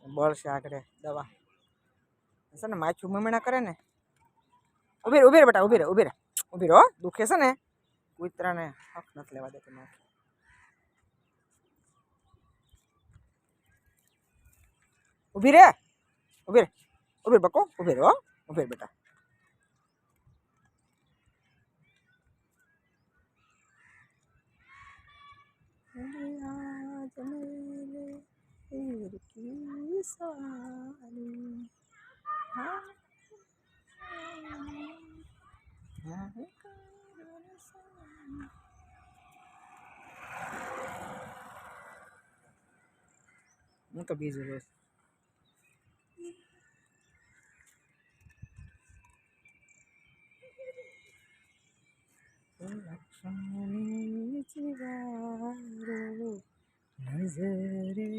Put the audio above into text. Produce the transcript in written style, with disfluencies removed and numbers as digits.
બળશે આગળ દવા છે ને માછું મમણા કરે ને ઉભી રે બેટા ઉભી રે હો દુખે છે ને કૂતરાને હક નથી લેવા દેતી માથે ઉભી રે બકો ઉભી રે હો ઉભી રે બેટા હું તો બીજું રોજ લક્ષ્મણી જીવારો નજરે